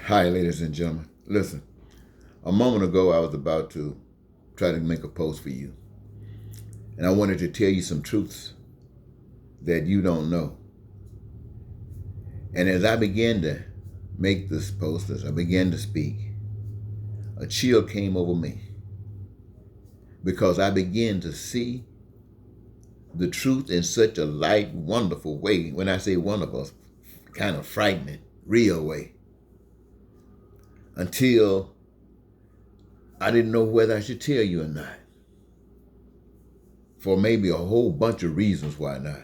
Hi, ladies and gentlemen. Listen, a moment ago I was about to try to make a post for you, and I wanted to tell you some truths that you don't know. And as I began to make this post, as I began to speak, a chill came over me because I began to see the truth in such a light, wonderful way. When I say wonderful, kind of frightening, real way. Until I didn't know whether I should tell you or not. For maybe a whole bunch of reasons why not.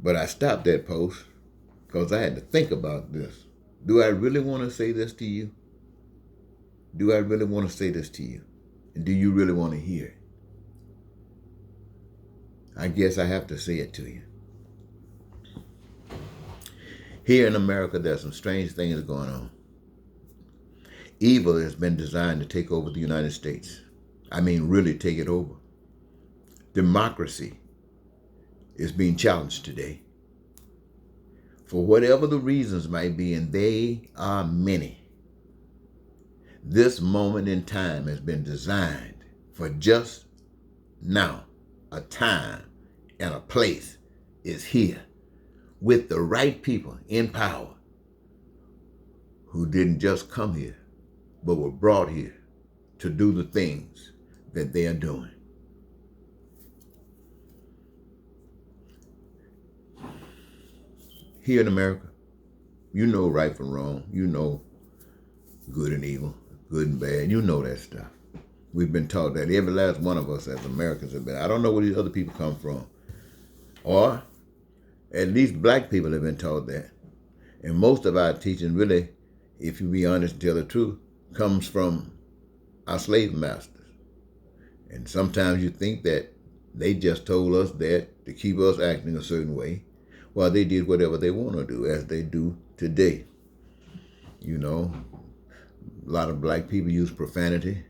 But I stopped that post because I had to think about this. Do I really want to say this to you? Do I really want to say this to you? And do you really want to hear it? I guess I have to say it to you. Here in America, there's some strange things going on. Evil has been designed to take over the United States. I mean, really take it over. Democracy is being challenged today. For whatever the reasons might be, and they are many, this moment in time has been designed for just now. A time and a place is here with the right people in power who didn't just come here, but were brought here to do the things that they are doing. Here in America, you know right from wrong. You know good and evil, good and bad. You know that stuff. We've been taught that. Every last one of us as Americans have been. I don't know where these other people come from. Or at least black people have been taught that. And most of our teaching really, if you be honest and tell the truth, comes from our slave masters. And sometimes you think that they just told us that to keep us acting a certain way, while they did whatever they want to do, as they do today. You know, a lot of black people use profanity,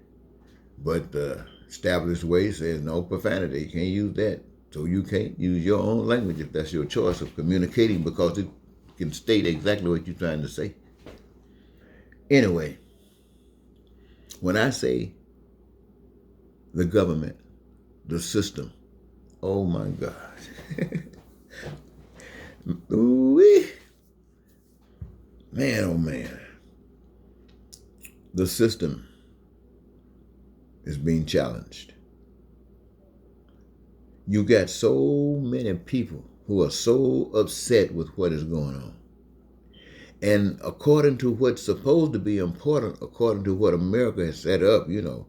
but the established way says no profanity. You can't use that. So you can't use your own language if that's your choice of communicating, because it can state exactly what you're trying to say. Anyway, when I say the government, the system, oh my God. Ooh-wee. Man, oh man. The system is being challenged. You got so many people who are so upset with what is going on. And according to what's supposed to be important, according to what America has set up, you know,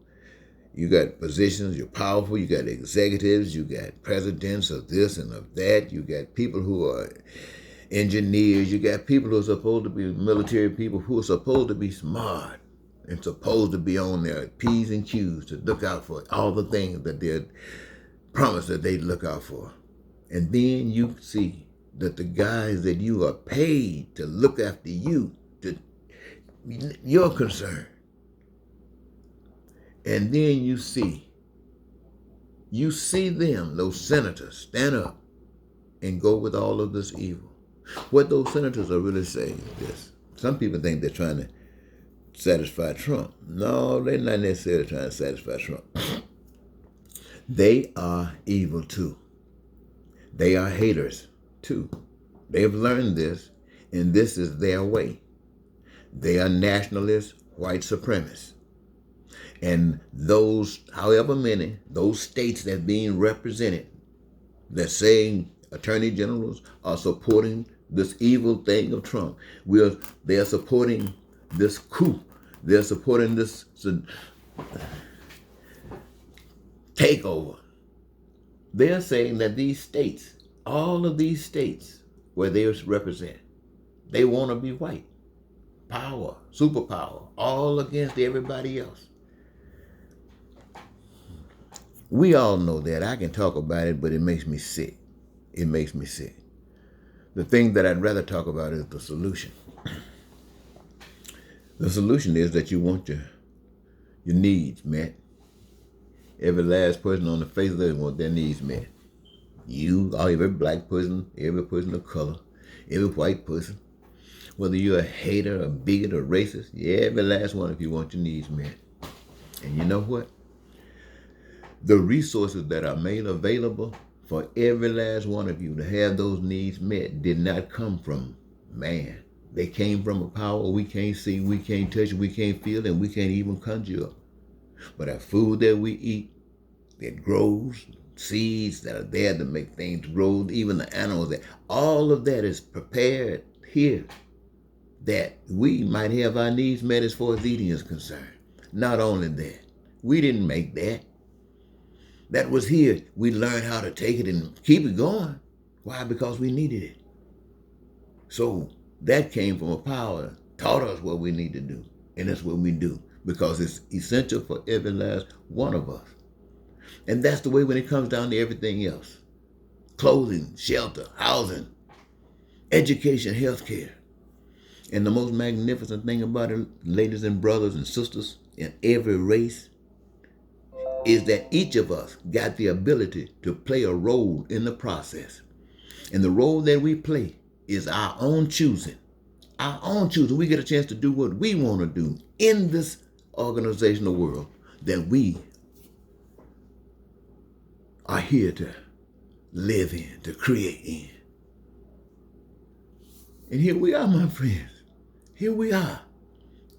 you got positions, you're powerful, you got executives, you got presidents of this and of that, you got people who are engineers, you got people who are supposed to be military people who are supposed to be smart and supposed to be on their P's and Q's to look out for all the things that they're promised that they'd look out for. And then you see that the guys that you are paid to look after you, to your concern, and then you see them, those senators, stand up and go with all of this evil. What those senators are really saying is this. Some people think they're trying to satisfy Trump. No, they're not necessarily trying to satisfy Trump. They are evil too. They are haters too. They've learned this, and this is their way. They are nationalists, white supremacists. And those, however many, those states that are being represented, that saying attorney generals are supporting this evil thing of Trump. They're supporting this coup. They're supporting this takeover. They're saying that these states, all of these states where they represent, they want to be white. Power, superpower, all against everybody else. We all know that. I can talk about it, but it makes me sick. It makes me sick. The thing that I'd rather talk about is the solution. The solution is that you want your needs met. Every last person on the face of the earth want their needs met. You, every black person, every person of color, every white person. Whether you're a hater, a bigot, or racist, every last one of you want your needs met. And you know what? The resources that are made available for every last one of you to have those needs met did not come from man. They came from a power we can't see, we can't touch, we can't feel, and we can't even conjure up. But our food that we eat, that grows, seeds that are there to make things grow, even the animals, that all of that is prepared here that we might have our needs met as far as eating is concerned. Not only that, we didn't make that. That was here. We learned how to take it and keep it going. Why? Because we needed it. So that came from a power that taught us what we need to do. And that's what we do, because it's essential for every last one of us. And that's the way when it comes down to everything else. Clothing, shelter, housing, education, healthcare. And the most magnificent thing about it, ladies and brothers and sisters in every race, is that each of us got the ability to play a role in the process. And the role that we play is our own choosing. Our own choosing. We get a chance to do what we want to do in this organizational world that we are here to live in, to create in. And here we are, my friends. Here we are.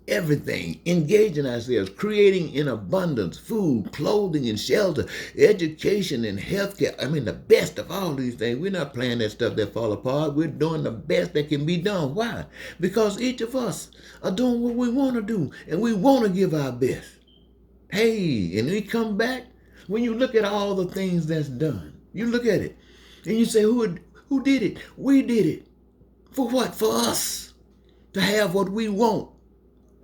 Everything, engaging ourselves, creating in abundance, food, clothing, and shelter, education and healthcare. I mean, the best of all these things. We're not playing that stuff that fall apart. We're doing the best that can be done. Why? Because each of us are doing what we want to do, and we want to give our best. Hey, and we come back, when you look at all the things that's done, you look at it, and you say, who did it? We did it. For what? For us. To have what we want.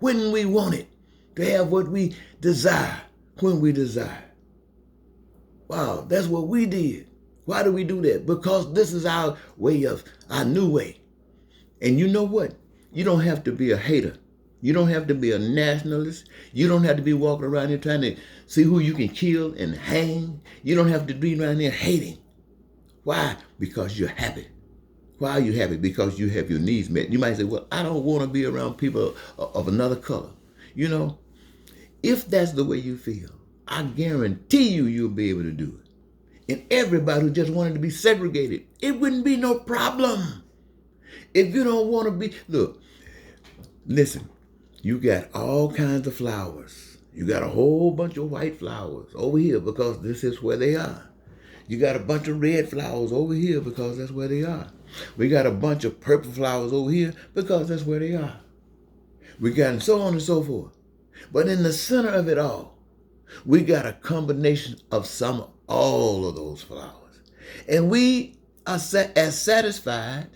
When we want it, to have what we desire, when we desire. Wow, that's what we did. Why do we do that? Because this is our new way. And you know what? You don't have to be a hater. You don't have to be a nationalist. You don't have to be walking around here trying to see who you can kill and hang. You don't have to be around here hating. Why? Because you're happy. Why are you happy? Because you have your needs met. You might say, well, I don't want to be around people of another color. You know, if that's the way you feel, I guarantee you'll be able to do it. And everybody who just wanted to be segregated, it wouldn't be no problem. If you don't want to be, look, listen, you got all kinds of flowers. You got a whole bunch of white flowers over here because this is where they are. You got a bunch of red flowers over here because that's where they are. We got a bunch of purple flowers over here because that's where they are. We got so on and so forth. But in the center of it all, we got a combination of all of those flowers. And we are as satisfied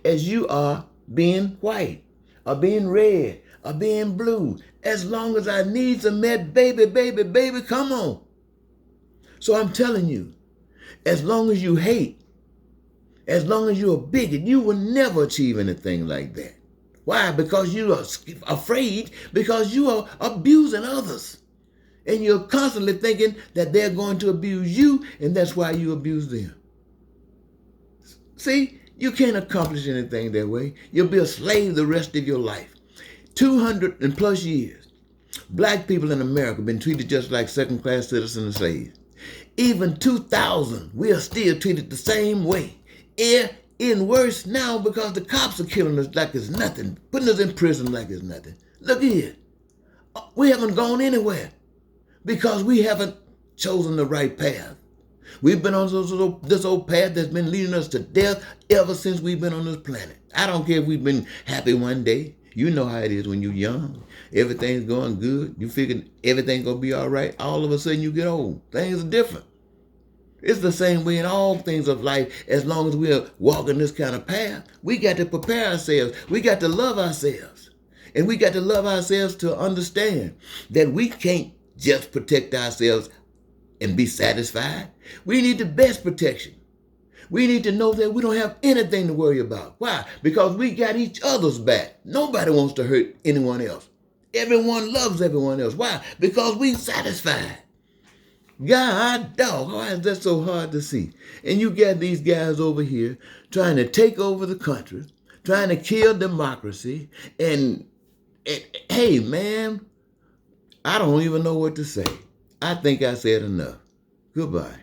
as you are being white, or being red, or being blue. As long as our needs are met, baby, baby, baby, come on. So I'm telling you, as long as you hate, as long as you're a bigot, you will never achieve anything like that. Why? Because you are afraid, because you are abusing others. And you're constantly thinking that they're going to abuse you, and that's why you abuse them. See, you can't accomplish anything that way. You'll be a slave the rest of your life. 200 and plus years, black people in America have been treated just like second-class citizens and slaves. Even 2000, we are still treated the same way. In worse now because the cops are killing us like it's nothing, putting us in prison like it's nothing. Look here. We haven't gone anywhere because we haven't chosen the right path. We've been on this old path that's been leading us to death ever since we've been on this planet. I don't care if we've been happy one day. You know how it is when you're young. Everything's going good. You figure everything's going to be all right. All of a sudden you get old. Things are different. It's the same way in all things of life. As long as we're walking this kind of path, we got to prepare ourselves. We got to love ourselves. And we got to love ourselves to understand that we can't just protect ourselves and be satisfied. We need the best protection. We need to know that we don't have anything to worry about. Why? Because we got each other's back. Nobody wants to hurt anyone else. Everyone loves everyone else. Why? Because we satisfied. God, dog, why is that so hard to see? And you got these guys over here trying to take over the country, trying to kill democracy. And hey, man, I don't even know what to say. I think I said enough. Goodbye.